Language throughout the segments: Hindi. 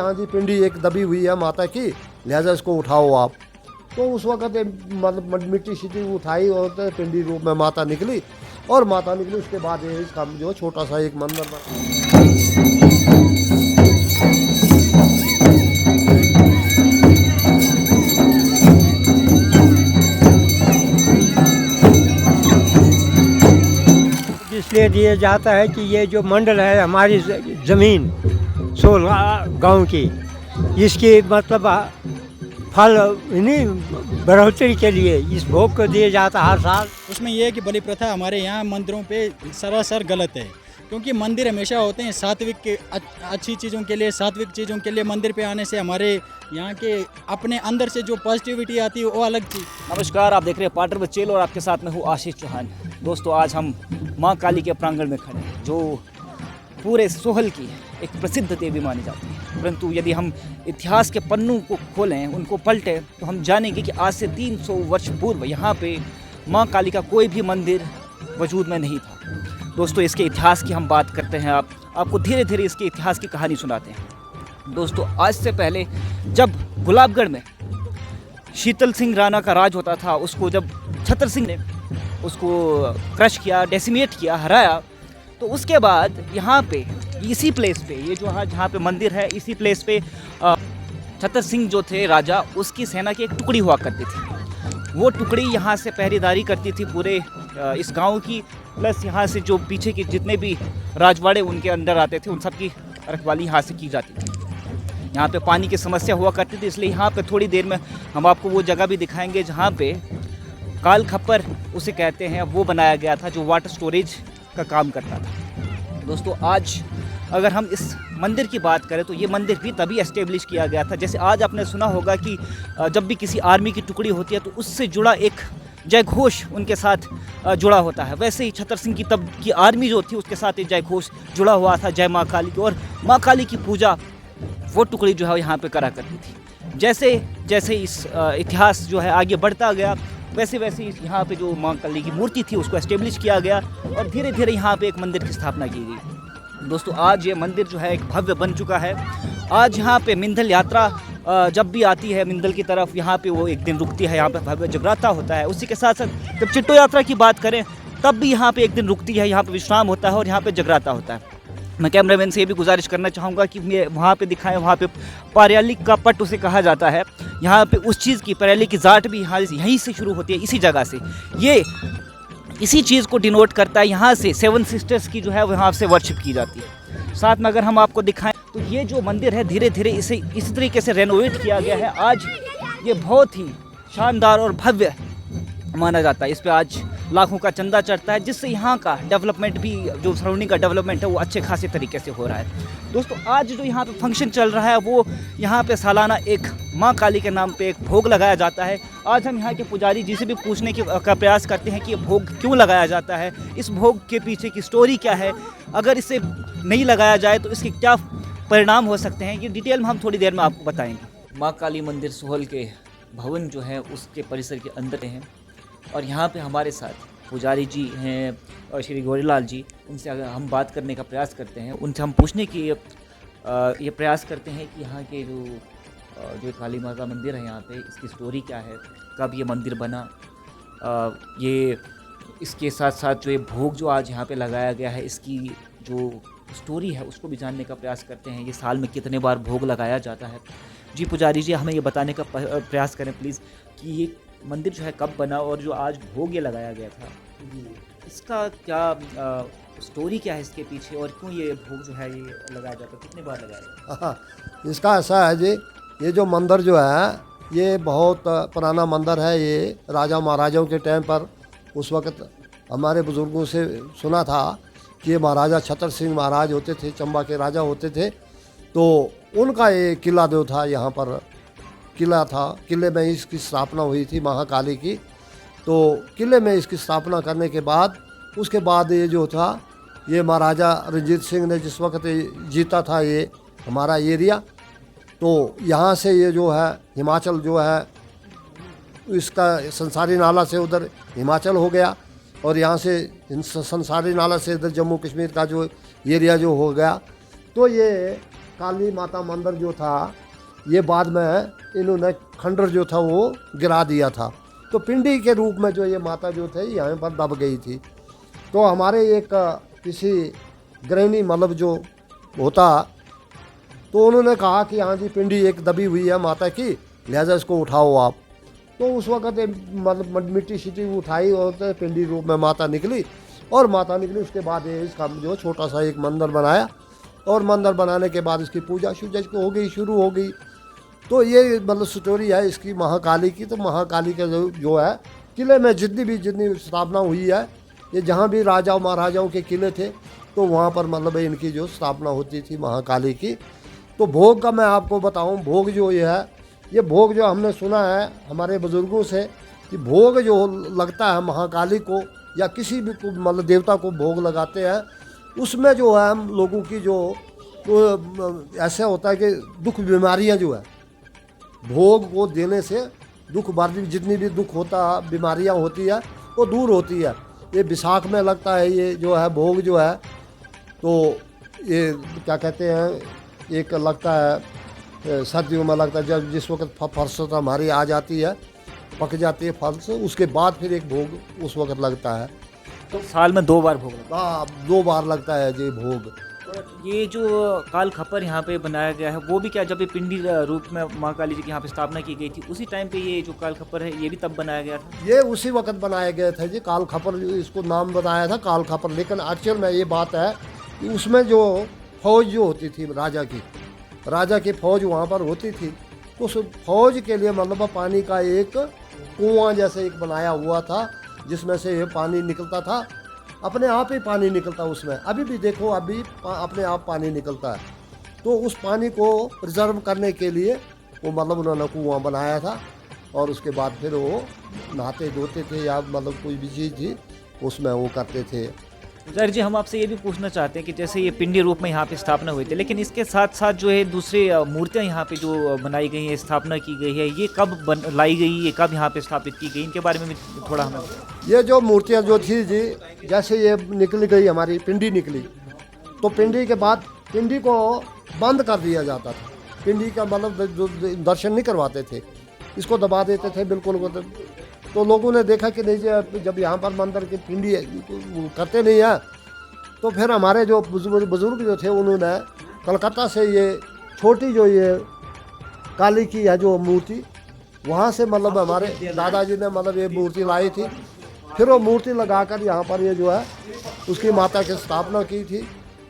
यहाँ की पिंडी एक दबी हुई है माता की, लिहाजा इसको उठाओ आप। तो उस वक्त मतलब मिट्टी शिट्टी उठाई और तो पिंडी रूप में माता निकली, और माता निकली उसके बाद ये इसका जो छोटा सा एक मंदिर बना। इसलिए दिया जाता है कि ये जो मंडल है हमारी ज़मीन सोलह गांव की, इसकी मतलब फल नहीं बढ़ोतरी के लिए इस भोग को दिया जाता है हर साल। उसमें यह है कि बलि प्रथा हमारे यहाँ मंदिरों पे सरासर गलत है, क्योंकि मंदिर हमेशा होते हैं सात्विक के अच्छी चीज़ों के लिए, सात्विक चीज़ों के लिए। मंदिर पे आने से हमारे यहाँ के अपने अंदर से जो पॉजिटिविटी आती है वो अलग चीज़। नमस्कार, आप देख रहे हैं पाटर बचेल और आपके साथ में हूँ आशीष चौहान। दोस्तों, आज हम माँ काली के प्रांगण में खड़े हैं, जो पूरे सोहल की एक प्रसिद्ध देवी मानी जाती है। परंतु यदि हम इतिहास के पन्नों को खोलें, उनको पलटें, तो हम जानेंगे कि आज से 300 वर्ष पूर्व यहाँ पे माँ काली का कोई भी मंदिर वजूद में नहीं था। दोस्तों, इसके इतिहास की हम बात करते हैं, आपको धीरे धीरे इसके इतिहास की कहानी सुनाते हैं। दोस्तों, आज से पहले जब गुलाबगढ़ में शीतल सिंह राणा का राज होता था, उसको जब छतर सिंह ने उसको क्रश किया, डेसिमेट किया, हराया, तो उसके बाद यहाँ पे इसी प्लेस पे, ये जो जहाँ पे मंदिर है, इसी प्लेस पे छतर सिंह जो थे राजा, उसकी सेना की एक टुकड़ी हुआ करती थी। वो टुकड़ी यहाँ से पहरेदारी करती थी पूरे इस गांव की, प्लस यहाँ से जो पीछे के जितने भी राजवाड़े उनके अंदर आते थे, उन सब की रखवाली यहाँ से की जाती थी। यहाँ पे पानी की समस्या हुआ करती थी, इसलिए यहाँ पे थोड़ी देर में हम आपको वो जगह भी दिखाएंगे जहाँ पे काल खप्पर उसे कहते हैं, वो बनाया गया था, जो वाटर स्टोरेज का काम करता था। दोस्तों, आज अगर हम इस मंदिर की बात करें तो ये मंदिर भी तभी एस्टेब्लिश किया गया था। जैसे आज आपने सुना होगा कि जब भी किसी आर्मी की टुकड़ी होती है तो उससे जुड़ा एक जय घोष उनके साथ जुड़ा होता है, वैसे ही छतर सिंह की तब की आर्मी जो थी उसके साथ एक जय घोष जुड़ा हुआ था, जय माँ काली की। और माँ काली की पूजा वो टुकड़ी जो है यहाँ पे करा करती थी। जैसे जैसे इस इतिहास जो है आगे बढ़ता गया, वैसे वैसे यहाँ पे जो माँ काली की मूर्ति थी उसको एस्टेब्लिश किया गया और धीरे धीरे यहाँ पे एक मंदिर की स्थापना की गई। दोस्तों, आज ये मंदिर जो है एक भव्य बन चुका है। आज यहाँ पे मिंदल यात्रा जब भी आती है मिंदल की तरफ, यहाँ पे वो एक दिन रुकती है, यहाँ पे भव्य जगराता होता है। उसी के साथ साथ जब चिट्टो यात्रा की बात करें तब भी यहाँ पे एक दिन रुकती है, यहाँ पे विश्राम होता है और यहाँ पे जगराता होता है। मैं कैमरामैन से ये भी गुजारिश करना चाहूँगा कि मैं वहाँ पे दिखाएं, वहाँ पे पारियाली का पट उसे कहा जाता है। यहाँ पे उस चीज़ की पारियाली की जाट भी यहाँ यहीं से शुरू होती है, इसी जगह से। ये इसी चीज़ को डिनोट करता है, यहाँ से 7 सिस्टर्स की जो है वहाँ से वर्शिप की जाती है। साथ में अगर हम आपको दिखाएं तो ये जो मंदिर है धीरे धीरे इसे इसी तरीके से रेनोवेट किया गया है। आज ये बहुत ही शानदार और भव्य माना जाता है। इस पे आज लाखों का चंदा चढ़ता है, जिससे यहाँ का डेवलपमेंट भी, जो सराउंडिंग का डेवलपमेंट है, वो अच्छे खासे तरीके से हो रहा है। दोस्तों, आज जो यहाँ पे फंक्शन चल रहा है वो यहाँ पे सालाना एक माँ काली के नाम पे एक भोग लगाया जाता है। आज हम यहाँ के पुजारी जी से भी पूछने का प्रयास करते हैं कि ये भोग क्यों लगाया जाता है, इस भोग के पीछे की स्टोरी क्या है, अगर इसे नहीं लगाया जाए तो इसके क्या परिणाम हो सकते हैं, ये डिटेल में हम थोड़ी देर में आपको बताएंगे। माँ काली मंदिर सोहल के भवन जो है उसके परिसर के अंदर हैं और यहाँ पे हमारे साथ पुजारी जी हैं और श्री गौरीलाल जी। उनसे अगर हम बात करने का प्रयास करते हैं, उनसे हम पूछने की ये प्रयास करते हैं कि यहाँ के जो काली माँ का मंदिर है यहाँ पे, इसकी स्टोरी क्या है, कब ये मंदिर बना, ये इसके साथ साथ जो ये भोग जो आज यहाँ पे लगाया गया है, इसकी जो स्टोरी है उसको भी जानने का प्रयास करते हैं। ये साल में कितने बार भोग लगाया जाता है। जी पुजारी जी, हमें ये बताने का प्रयास करें प्लीज़ कि ये मंदिर जो है कब बना और जो आज भोग ये लगाया गया था, इसका क्या स्टोरी क्या है इसके पीछे, और क्यों ये भोग जो है ये लगाया जाता है, कितने बार लगाया जाता हाँ, इसका ऐसा है जी, ये जो मंदिर जो है ये बहुत पुराना मंदिर है। ये राजा महाराजाओं के टाइम पर उस वक़्त हमारे बुज़ुर्गों से सुना था कि ये महाराजा छतर सिंह महाराज होते थे, चंबा के राजा होते थे, तो उनका ये किला जो था यहाँ पर किला था, किले में इसकी स्थापना हुई थी महाकाली की। तो किले में इसकी स्थापना करने के बाद उसके बाद ये जो था, ये महाराजा रणजीत सिंह ने जिस वक्त जीता था ये हमारा एरिया, तो यहाँ से ये जो है हिमाचल जो है इसका संसारी नाला से उधर हिमाचल हो गया और यहाँ से संसारी नाला से इधर जम्मू कश्मीर का जो एरिया जो हो गया। तो ये काली माता मंदिर जो था ये बाद में इन्होंने खंडर जो था वो गिरा दिया था। तो पिंडी के रूप में जो ये माता जो थे यहाँ पर दब गई थी। तो हमारे एक किसी गृहिणी मतलब जो होता तो उन्होंने कहा कि हाँ जी पिंडी एक दबी हुई है माता की, लिहाजा इसको उठाओ आप। तो उस वक़्त मतलब मिट्टी शिट्टी उठाई और तो पिंडी रूप में माता निकली और माता निकली। उसके बाद ये इसका जो छोटा सा एक मंदिर बनाया और मंदिर बनाने के बाद इसकी पूजा शूजा हो गई, शुरू हो गई। तो ये मतलब स्टोरी है इसकी महाकाली की। तो महाकाली का जो है किले में जितनी स्थापना हुई है, ये जहाँ भी राजाओं महाराजाओं के किले थे तो वहाँ पर मतलब इनकी जो स्थापना होती थी महाकाली की। तो भोग का मैं आपको बताऊँ, भोग जो ये है, ये भोग जो हमने सुना है हमारे बुज़ुर्गों से कि भोग जो लगता है महाकाली को या किसी भी को मतलब देवता को भोग लगाते हैं, उसमें जो है हम लोगों की जो तो ऐसा होता है कि दुख बीमारियां जो है भोग को देने से दुख बारी जितनी भी दुख होता बीमारियां होती है वो दूर होती है। ये विशाख में लगता है ये जो है भोग जो है। तो ये क्या कहते हैं, एक लगता है सर्दियों में लगता है जब जिस वक्त फरसत हमारी आ जाती है, पक जाती है फल से, उसके बाद फिर एक भोग उस वक्त लगता है। तो साल में 2 बार भोग लगता हाँ 2 बार लगता है जी भोग। है। ये जो काल खप्पर यहाँ पे बनाया गया है वो भी क्या जब ये पिंडी रूप में माँ काली जी की यहाँ पे स्थापना की गई थी उसी टाइम पे ये जो काल खप्पर है ये भी तब बनाया गया था? ये उसी वक्त बनाए गए थे जी, काल खपर इसको नाम बताया था काल खपर। लेकिन एक्चुअल में ये बात है कि उसमें जो फौज जो होती थी राजा की फौज वहाँ पर होती थी। तो उस फौज के लिए मतलब पानी का एक कुआं जैसे एक बनाया हुआ था जिसमें से ये पानी निकलता था, अपने आप ही पानी निकलता उसमें। अभी भी देखो अभी अपने आप पानी निकलता है। तो उस पानी को प्रिजर्व करने के लिए वो मतलब उन्होंने कुआं बनाया था और उसके बाद फिर वो नहाते धोते थे या मतलब कोई भी चीज़ थी उसमें वो करते थे। पुजारी जी हम आपसे ये भी पूछना चाहते हैं कि जैसे ये पिंडी रूप में यहाँ पे स्थापना हुई थी, लेकिन इसके साथ साथ जो है दूसरी मूर्तियाँ यहाँ पे जो बनाई गई हैं, स्थापना की गई है, ये कब लाई गई, ये कब यहाँ पे स्थापित की गई, इनके बारे में भी थोड़ा हमें। ये जो मूर्तियाँ जो थी जी, जैसे ये निकल गई हमारी पिंडी निकली, तो पिंडी के बाद पिंडी को बंद कर दिया जाता था। पिंडी का मतलब दर्शन नहीं करवाते थे, इसको दबा देते थे बिल्कुल। तो लोगों ने देखा कि नहीं जब यहाँ पर मंदिर की पिंडी करते नहीं है, तो फिर हमारे जो बुजुर्ग जो थे उन्होंने कलकत्ता से ये छोटी जो ये काली की है जो मूर्ति, वहाँ से मतलब हमारे दादाजी ने मतलब ये मूर्ति लाई थी। फिर वो मूर्ति लगाकर यहाँ पर ये जो है उसकी माता की स्थापना की थी।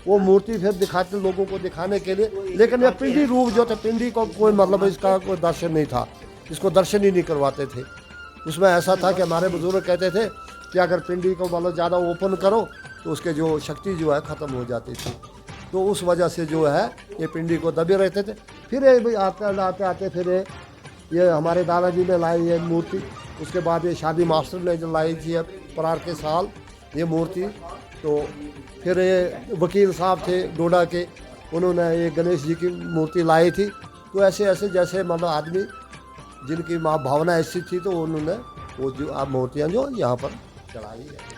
वो मूर्ति फिर दिखाते लोगों को दिखाने के लिए। लेकिन ये पिंडी रूप जो थे, पिंडी को कोई मतलब इसका कोई दर्शन नहीं था, इसको दर्शन ही नहीं करवाते थे। उसमें ऐसा था कि हमारे बुजुर्ग कहते थे कि अगर पिंडी को मतलब ज़्यादा ओपन करो तो उसके जो शक्ति जो है ख़त्म हो जाती थी। तो उस वजह से जो है ये पिंडी को दबे रहते थे। फिर ये आते आते फिर ये हमारे दादाजी ने लाई ये मूर्ति। उसके बाद ये शादी मास्टर ने जो लाई थी परार के साल ये मूर्ति। तो फिर ये वकील साहब थे डोडा के, उन्होंने ये गणेश जी की मूर्ति लाई थी। तो ऐसे ऐसे जैसे मतलब आदमी जिनकी माँ भावना ऐसी थी तो उन्होंने वो जो आप मूर्तियाँ जो यहाँ पर चढ़ाई है।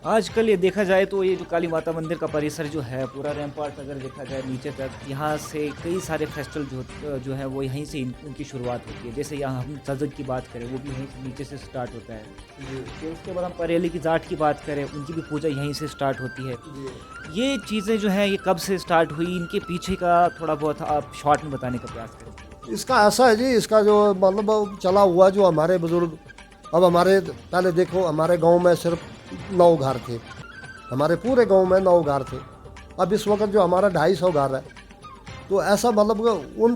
आजकल ये देखा जाए तो ये जो काली माता मंदिर का परिसर जो है पूरा रैम्पार्ट अगर देखा जाए नीचे तक, यहाँ से कई सारे फेस्टिवल जो है वो यहीं से उनकी शुरुआत होती है। जैसे यहाँ हम सजग की बात करें वो भी यहीं से नीचे से स्टार्ट होता है। फिर उसके बाद हम परेली की जाट की बात करें, उनकी भी पूजा यहीं से स्टार्ट होती है। ये चीज़ें जो हैं ये कब से स्टार्ट हुई, इनके पीछे का थोड़ा बहुत आप शॉर्ट में बताने का प्रयास करें। इसका ऐसा है जी, इसका जो मतलब चला हुआ जो हमारे बुजुर्ग, अब हमारे पहले देखो हमारे गांव में सिर्फ 9 घर थे, हमारे पूरे गांव में 9 घर थे। अब इस वक्त जो हमारा 250 घर है। तो ऐसा मतलब उन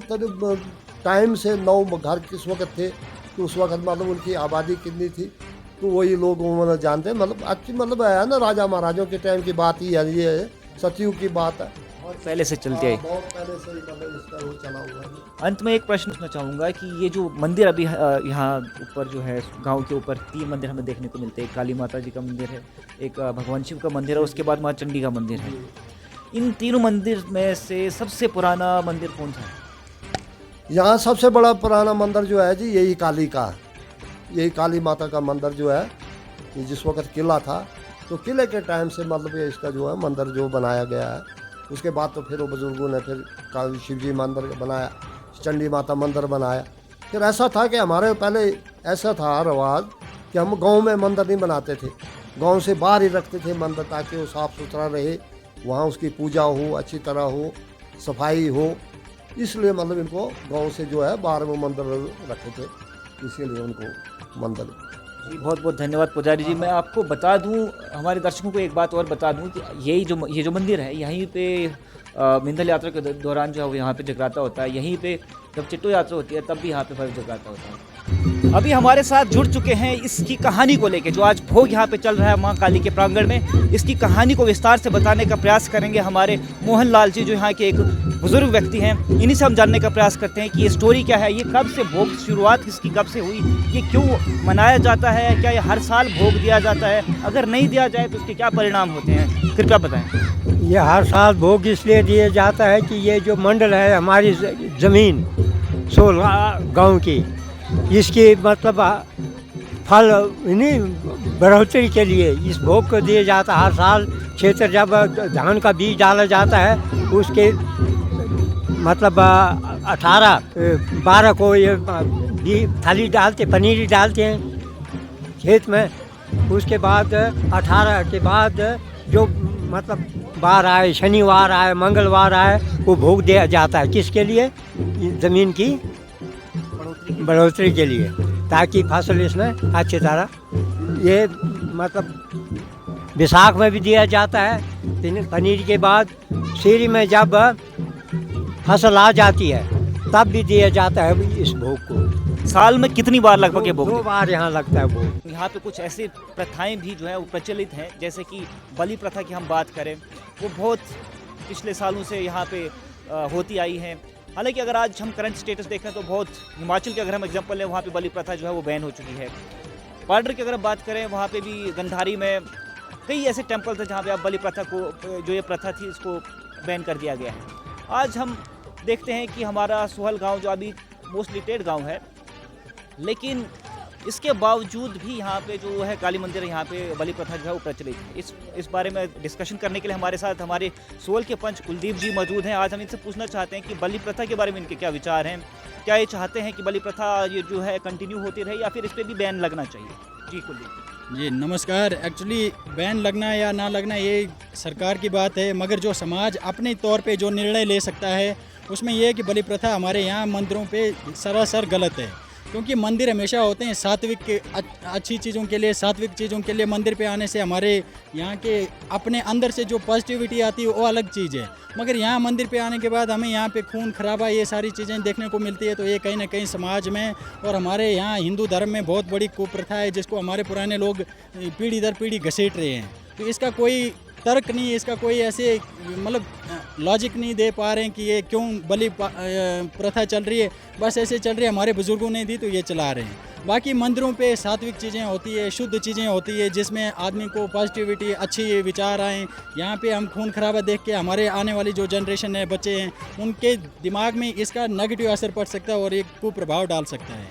टाइम से 9 घर किस वक्त थे तो उस वक्त मतलब उनकी आबादी कितनी थी तो वही लोग मतलब जानते हैं। मतलब अच्छी मतलब है ना, राजा महाराजों के टाइम की बात ही है, ये सतयुग की बात है, बहुत पहले से चलते आई। बहुत पहले से ही मतलब इसका वो चला हुआ है। अंत में एक प्रश्न पूछना चाहूँगा कि ये जो मंदिर अभी यहाँ ऊपर जो है गांव के ऊपर 3 मंदिर हमें देखने को मिलते हैं। एक काली माता जी का मंदिर है, एक भगवान शिव का मंदिर है, उसके बाद माँ चंडी का मंदिर है। इन तीनों मंदिर में से सबसे पुराना मंदिर कौन सा है? यहाँ सबसे बड़ा पुराना मंदिर जो है जी यही काली का, यही काली माता का मंदिर जो है। ये जिस वक्त किला था तो किले के टाइम से मतलब ये इसका जो है मंदिर जो बनाया गया है उसके बाद तो फिर वो बुज़ुर्गों ने फिर शिव जी मंदिर बनाया, चंडी माता मंदिर बनाया। फिर ऐसा था कि हमारे पहले ऐसा था रवाज कि हम गांव में मंदिर नहीं बनाते थे, गांव से बाहर ही रखते थे मंदिर, ताकि वो साफ़ सुथरा रहे, वहाँ उसकी पूजा हो, अच्छी तरह हो, सफाई हो। इसलिए मतलब इनको गांव से जो है बाहर वो मंदिर रखे थे, इसीलिए उनको मंदिर। जी बहुत बहुत धन्यवाद पुजारी जी। मैं आपको बता दूं, हमारे दर्शकों को एक बात और बता दूं कि ये जो मंदिर है, यहीं पे मिंदल यात्रा के दौरान जो है वो यहाँ पे जगराता होता है। यहीं पे जब चिट्टो यात्रा होती है तब भी यहाँ पे भव्य जगराता होता है। अभी हमारे साथ जुड़ चुके हैं इसकी कहानी को लेके, जो आज भोग यहाँ पे चल रहा है माँ काली के प्रांगण में। इसकी कहानी को विस्तार से बताने का प्रयास करेंगे हमारे मोहन लाल जी, जो यहाँ के एक बुजुर्ग व्यक्ति हैं। इन्हीं से हम जानने का प्रयास करते हैं कि ये स्टोरी क्या है, ये कब से भोग शुरुआत इसकी कब से हुई, ये क्यों मनाया जाता है, क्या ये हर साल भोग दिया जाता है, अगर नहीं दिया जाए तो उसके क्या परिणाम होते हैं, कृपया बताएं। ये हर साल भोग इसलिए दिया जाता है कि ये जो मंडल है हमारी ज़मीन सोल गांव की, इसकी मतलब फल नहीं बढ़ोतरी के लिए इस भोग को दिया जाता है। हर साल क्षेत्र जब धान का बीज डाला जाता है उसके मतलब 18-12 को ये थाली डालते, पनीरी डालते हैं खेत में। उसके बाद 18 के बाद जो मतलब बार आए, शनिवार आए, मंगलवार आए, वो भोग दिया जाता है। किसके लिए? ज़मीन की बढ़ोतरी के लिए, ताकि फसल इसमें अच्छी तरह, ये मतलब विसाख में भी दिया जाता है। पनीर के बाद सीरी में जब फसल आ जाती है तब भी दिया जाता है इस भोग को। साल में कितनी बार लगभग ये भोग? 2 बार यहाँ लगता है भोग। यहाँ पे कुछ ऐसी प्रथाएं भी जो है वो प्रचलित हैं, जैसे कि बलि प्रथा की हम बात करें, वो बहुत पिछले सालों से यहाँ पे होती आई है। हालांकि अगर आज हम करंट स्टेटस देखें तो बहुत, हिमाचल के अगर हम एग्जांपल लें, वहाँ पे बलि प्रथा जो है वो बैन हो चुकी है। पार्डर की अगर हम बात करें, वहाँ पे भी गंधारी में कई ऐसे टेम्पल थे जहाँ पे अब बलि प्रथा को, जो ये प्रथा थी, इसको बैन कर दिया गया है। आज हम देखते हैं कि हमारा सोहल गाँव जो अभी मोस्टली टेढ़ गाँव है, लेकिन इसके बावजूद भी यहाँ पे जो है काली मंदिर, यहाँ पे बलि प्रथा जो है वो प्रचलित है। इस बारे में डिस्कशन करने के लिए हमारे साथ हमारे सोहल के पंच कुलदीप जी मौजूद हैं। आज हम इनसे पूछना चाहते हैं कि बलि प्रथा के बारे में इनके क्या विचार हैं, क्या ये चाहते हैं कि बलि प्रथा ये जो है कंटिन्यू होती रहे या फिर इस पर भी बैन लगना चाहिए। जी कुलदीप जी नमस्कार। एक्चुअली बैन लगना या ना लगना ये सरकार की बात है, मगर जो समाज अपने तौर पे जो निर्णय ले सकता है उसमें यह है कि बलि प्रथा हमारे यहाँ मंदिरों पे सरासर गलत है। क्योंकि मंदिर हमेशा होते हैं सात्विक के, अच्छी चीज़ों के लिए, सात्विक चीज़ों के लिए। मंदिर पे आने से हमारे यहाँ के अपने अंदर से जो पॉजिटिविटी आती है वो अलग चीज़ है। मगर यहाँ मंदिर पे आने के बाद हमें यहाँ पे खून खराबा, ये सारी चीज़ें देखने को मिलती है। तो ये कहीं ना कहीं समाज में और हमारे यहाँ हिंदू धर्म में बहुत बड़ी कुप्रथा है, जिसको हमारे पुराने लोग पीढ़ी दर पीढ़ी घसीट रहे हैं। तो इसका कोई तर्क नहीं, इसका कोई ऐसे मतलब लॉजिक नहीं दे पा रहे हैं कि ये क्यों बलि प्रथा चल रही है। बस ऐसे चल रही है, हमारे बुजुर्गों ने दी तो ये चला रहे हैं। बाकी मंदिरों पे सात्विक चीज़ें होती है, शुद्ध चीज़ें होती है, जिसमें आदमी को पॉजिटिविटी, अच्छी विचार आएँ। यहाँ पे हम खून खराबा देख के हमारे आने वाली जो जनरेशन है, बच्चे हैं, उनके दिमाग में इसका नेगेटिव असर पड़ सकता है और एक कुप्रभाव डाल सकता है।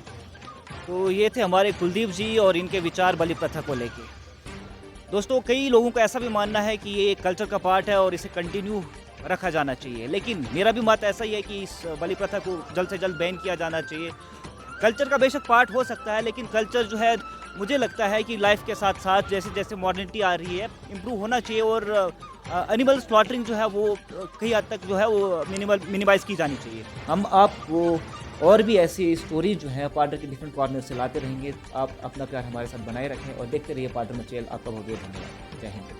तो ये थे हमारे कुलदीप जी और इनके विचार बलि प्रथा को लेके। दोस्तों, कई लोगों का ऐसा भी मानना है कि ये कल्चर का पार्ट है और इसे कंटिन्यू रखा जाना चाहिए, लेकिन मेरा भी मत ऐसा ही है कि इस बलि प्रथा को जल्द से जल्द बैन किया जाना चाहिए। कल्चर का बेशक पार्ट हो सकता है, लेकिन कल्चर जो है, मुझे लगता है कि लाइफ के साथ साथ जैसे जैसे मॉडर्निटी आ रही है, इम्प्रूव होना चाहिए और एनिमल स्लॉटरिंग जो है वो कई हद तक जो है वो मिनिमाइज़ की जानी चाहिए। हम आपको और भी ऐसी स्टोरी जो है पार्डर के डिफरेंट कॉर्नर से लाते रहेंगे। आप अपना प्यार हमारे साथ बनाए रखें और देखते रहिए पार्डर मचैल। आपका बहुत बहुत धन्यवाद। जय हिंद।